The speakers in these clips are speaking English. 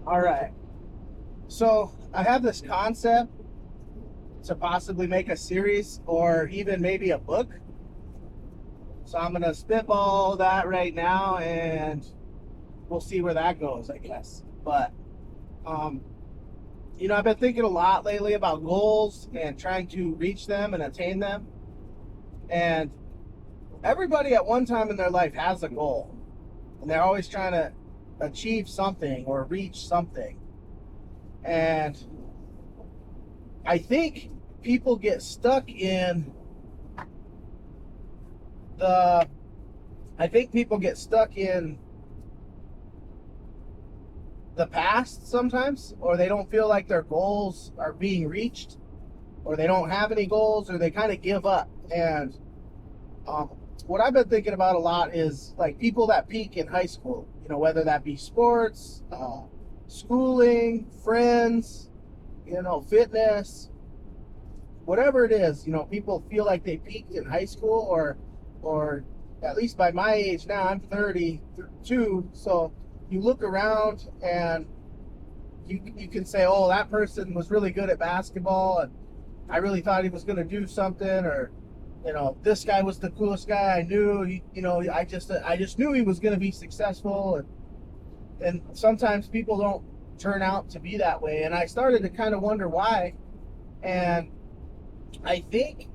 All right. So I have this concept to possibly make a series or even maybe a book. So I'm gonna spitball that right now, and we'll see where that goes, I guess. But um, I've been thinking a lot lately about goals and trying to reach them and attain them. And everybody at one time in their life has a goal, and they're always trying to achieve something or reach something. And I think people get stuck in the I think people get stuck in the past sometimes, or they don't feel like their goals are being reached, or they don't have any goals, or they kind of give up. And um, what I've been thinking about a lot is like people that peak in high school, whether that be sports, schooling, friends, fitness, whatever it is. People feel like they peaked in high school, or at least by my age now, I'm 32. So you look around and you can say, oh, that person was really good at basketball, and I really thought he was going to do something, or this guy was the coolest guy I knew. I just knew he was going to be successful, and sometimes people don't turn out to be that way. And I started to kind of wonder why. And I think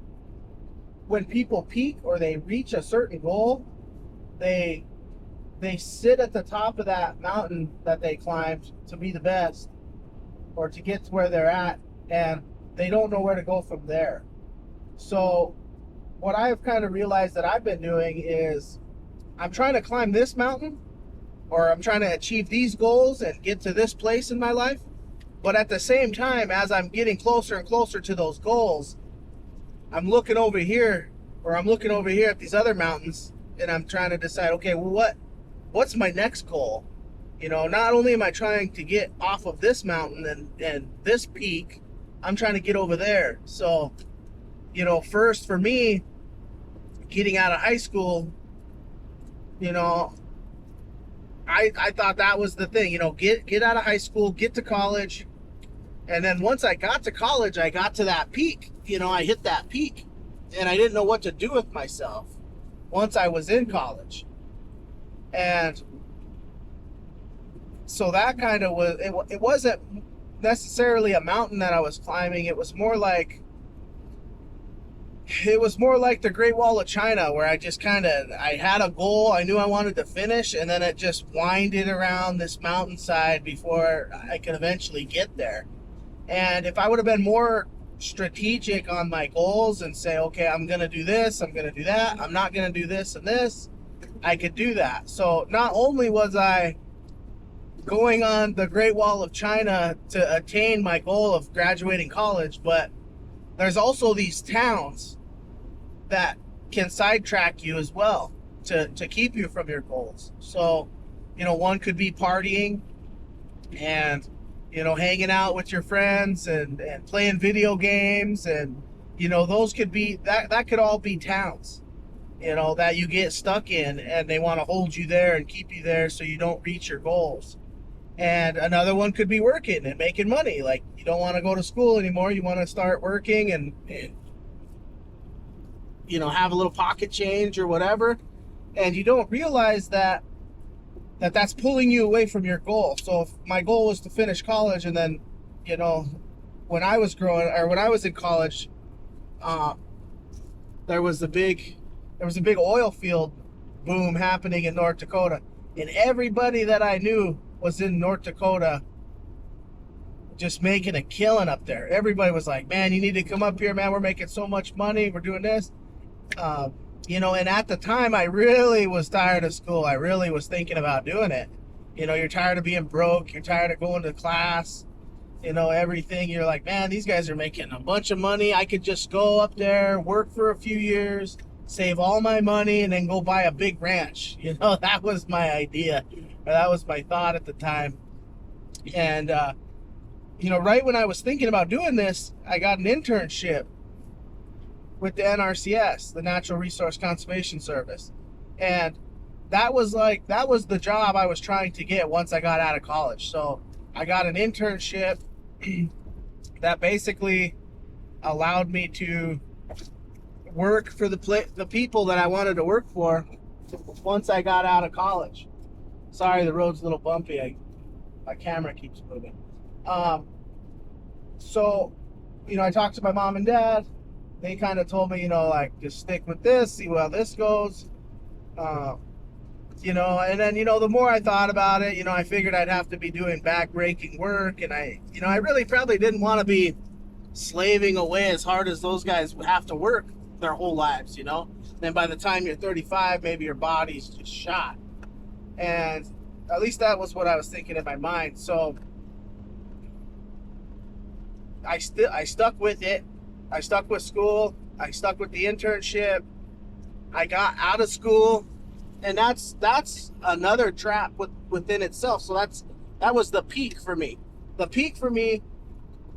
when people peak or they reach a certain goal, they they sit at the top of that mountain that they climbed to be the best or to get to where they're at, and they don't know where to go from there. So what I've kind of realized that I've been doing is I'm trying to climb this mountain, or I'm trying to achieve these goals and get to this place in my life. But at the same time, as I'm getting closer and closer to those goals, I'm looking over here, or I'm looking over here at these other mountains, and I'm trying to decide, okay, well, what's my next goal? Not only am I trying to get off of this mountain and this peak, I'm trying to get over there. So, first for me, getting out of high school, I thought that was the thing, get out of high school, get to college. And then once I got to college, I got to that peak. I hit that peak, and I didn't know what to do with myself once I was in college. And so that kind of was, it wasn't necessarily a mountain that I was climbing. It was more like the Great Wall of China, where I had a goal. I knew I wanted to finish, and then it just winded around this mountainside before I could eventually get there. And if I would have been more strategic on my goals and say, okay, I'm going to do this, I'm going to do that, I'm not going to do this and this, I could do that. So not only was I going on the Great Wall of China to attain my goal of graduating college, but there's also these towns that can sidetrack you as well to keep you from your goals. So, one could be partying and, hanging out with your friends and playing video games. And, those could be, that could all be towns, that you get stuck in, and they want to hold you there and keep you there so you don't reach your goals. And another one could be working and making money. Like, you don't want to go to school anymore. You want to start working and have a little pocket change or whatever. And you don't realize that's pulling you away from your goal. So if my goal was to finish college, and then, when I was in college, there was a big oil field boom happening in North Dakota. And everybody that I knew was in North Dakota just making a killing up there. Everybody was like, man, you need to come up here, man. We're making so much money. We're doing this. And at the time, I really was tired of school. I really was thinking about doing it. You're tired of being broke. You're tired of going to class, everything. You're like, man, these guys are making a bunch of money. I could just go up there, work for a few years, save all my money, and then go buy a big ranch. That was my idea, or that was my thought at the time. And, right when I was thinking about doing this, I got an internship with the NRCS, the Natural Resource Conservation Service. And that was the job I was trying to get once I got out of college. So I got an internship that basically allowed me to work for the people that I wanted to work for once I got out of college. Sorry, the road's a little bumpy. My camera keeps moving. So, I talked to my mom and dad. They kind of told me, like, just stick with this, see how this goes. And then, the more I thought about it, I figured I'd have to be doing back-breaking work. And I really probably didn't want to be slaving away as hard as those guys would have to work their whole lives, Then by the time you're 35, maybe your body's just shot. And at least that was what I was thinking in my mind. So I stuck with it. I stuck with school. I stuck with the internship. I got out of school, and that's another trap within itself. So that was the peak for me. The peak for me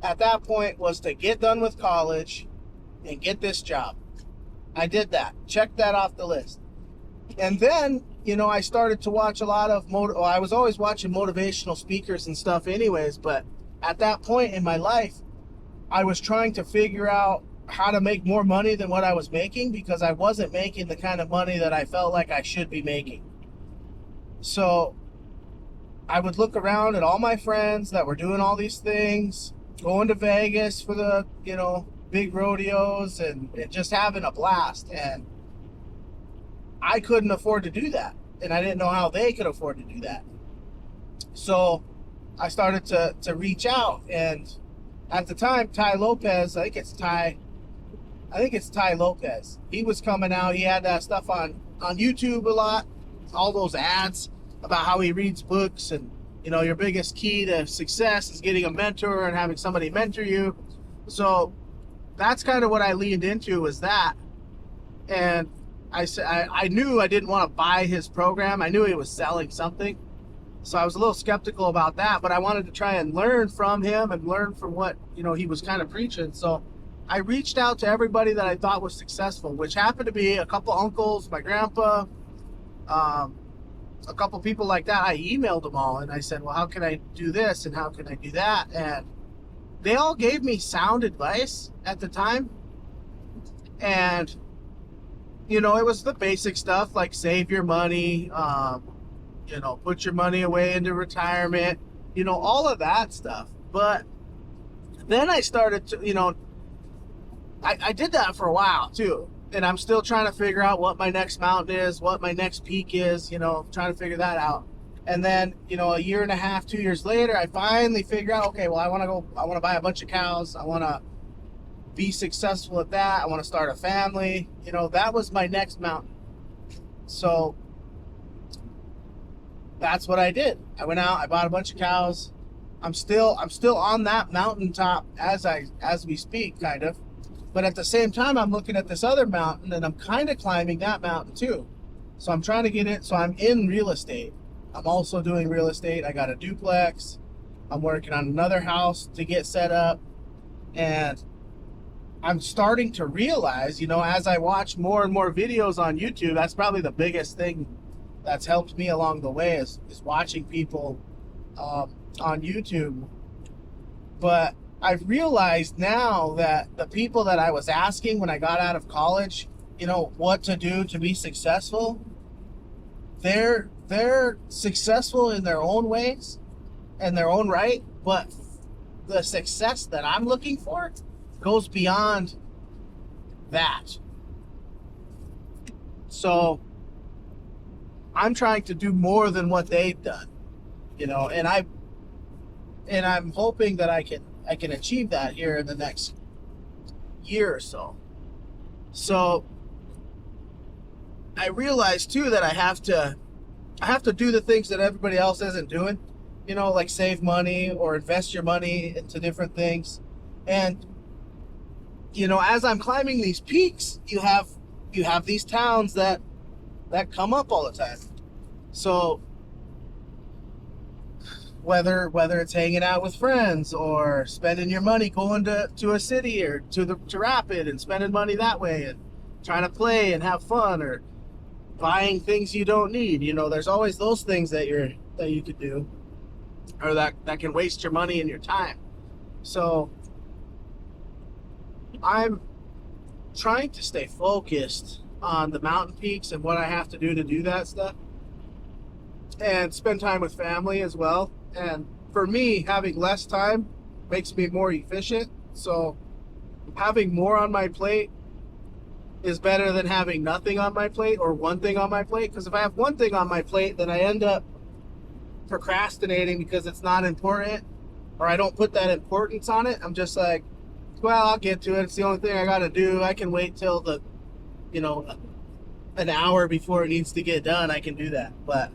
at that point was to get done with college and get this job. I did that. Check that off the list. And then, I started to watch a lot of I was always watching motivational speakers and stuff anyways, but at that point in my life, I was trying to figure out how to make more money than what I was making, because I wasn't making the kind of money that I felt like I should be making. So I would look around at all my friends that were doing all these things, going to Vegas for the, big rodeos and just having a blast. And I couldn't afford to do that. And I didn't know how they could afford to do that. So I started to reach out. And at the time, Ty Lopez, I think it's Ty Lopez. He was coming out. He had that stuff on YouTube a lot. All those ads about how he reads books and, your biggest key to success is getting a mentor and having somebody mentor you. So that's kind of what I leaned into, was that. And I knew I didn't want to buy his program. I knew he was selling something. So I was a little skeptical about that, but I wanted to try and learn from him and learn from what, he was kind of preaching. So I reached out to everybody that I thought was successful, which happened to be a couple uncles, my grandpa, a couple people like that. I emailed them all and I said, well, how can I do this and how can I do that? And they all gave me sound advice at the time. And, it was the basic stuff like save your money, put your money away into retirement, all of that stuff. But then I started to, I did that for a while too. And I'm still trying to figure out what my next mountain is, what my next peak is, trying to figure that out. And then, a year and a half, 2 years later, I finally figure out, okay, well, I want to buy a bunch of cows. I want to be successful at that. I want to start a family. That was my next mountain. So that's what I did. I went out, I bought a bunch of cows. I'm still on that mountaintop as we speak, kind of. But at the same time, I'm looking at this other mountain and I'm kind of climbing that mountain too. So I'm trying to get it. So I'm in real estate. I'm also doing real estate. I got a duplex. I'm working on another house to get set up. And I'm starting to realize, as I watch more and more videos on YouTube, that's probably the biggest thing that's helped me along the way is watching people on YouTube. But I've realized now that the people that I was asking when I got out of college, what to do to be successful, they're successful in their own ways and their own right, but the success that I'm looking for goes beyond that. So I'm trying to do more than what they've done, and I'm hoping that I can achieve that here in the next year or so. So I realize too that I have to do the things that everybody else isn't doing, like save money or invest your money into different things. And as I'm climbing these peaks, you have these towns that come up all the time. So whether it's hanging out with friends or spending your money going to a city or to Rapid and spending money that way and trying to play and have fun, or buying things you don't need, there's always those things that you could do. or that can waste your money and your time. So I'm trying to stay focused on the mountain peaks and what I have to do that stuff, and spend time with family as well. And for me, having less time makes me more efficient. So having more on my plate is better than having nothing on my plate or one thing on my plate. Because if I have one thing on my plate, then I end up procrastinating because it's not important, or I don't put that importance on it. I'm just like, well, I'll get to it. It's the only thing I got to do. I can wait till you know, an hour before it needs to get done. I can do that. But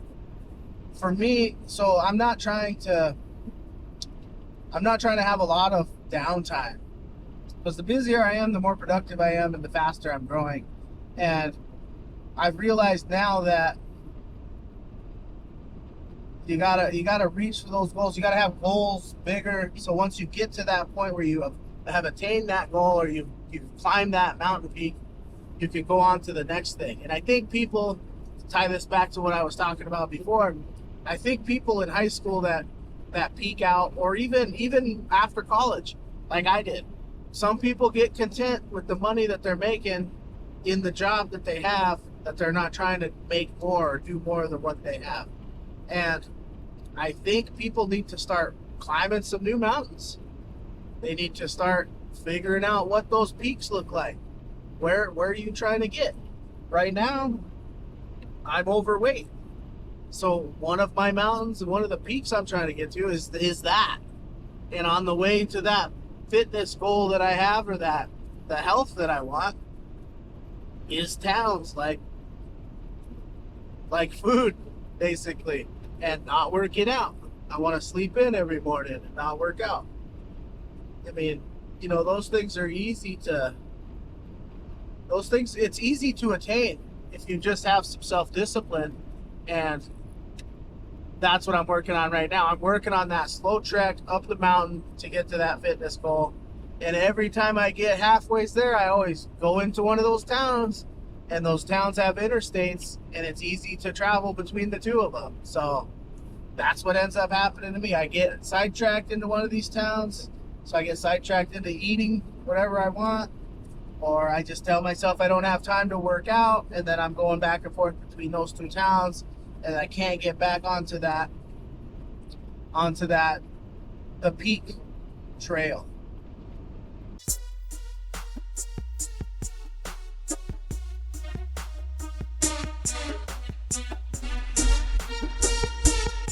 for me, so I'm not trying to have a lot of downtime, because the busier I am, the more productive I am, and the faster I'm growing. And I've realized now that you gotta reach for those goals. You gotta have goals bigger. So once you get to that point where you have attained that goal, or you've climbed that mountain peak, you can go on to the next thing. And I think people, to tie this back to what I was talking about before, I think people in high school that peak out, or even after college, like I did, some people get content with the money that they're making in the job that they have, that they're not trying to make more or do more than what they have. And I think people need to start climbing some new mountains. They need to start figuring out what those peaks look like. Where are you trying to get? Right now, I'm overweight. So one of my mountains and one of the peaks I'm trying to get to is that. And on the way to that fitness goal that I have, or the health that I want, is towns like food, basically, and not working out. I want to sleep in every morning and not work out. I mean, those things are it's easy to attain if you just have some self-discipline. And that's what I'm working on right now. I'm working on that slow trek up the mountain to get to that fitness goal. And every time I get halfway there, I always go into one of those towns, and those towns have interstates, and it's easy to travel between the two of them. So that's what ends up happening to me. I get sidetracked into one of these towns, so I get sidetracked into eating whatever I want, or I just tell myself I don't have time to work out, and then I'm going back and forth between those two towns, and I can't get back onto the peak trail.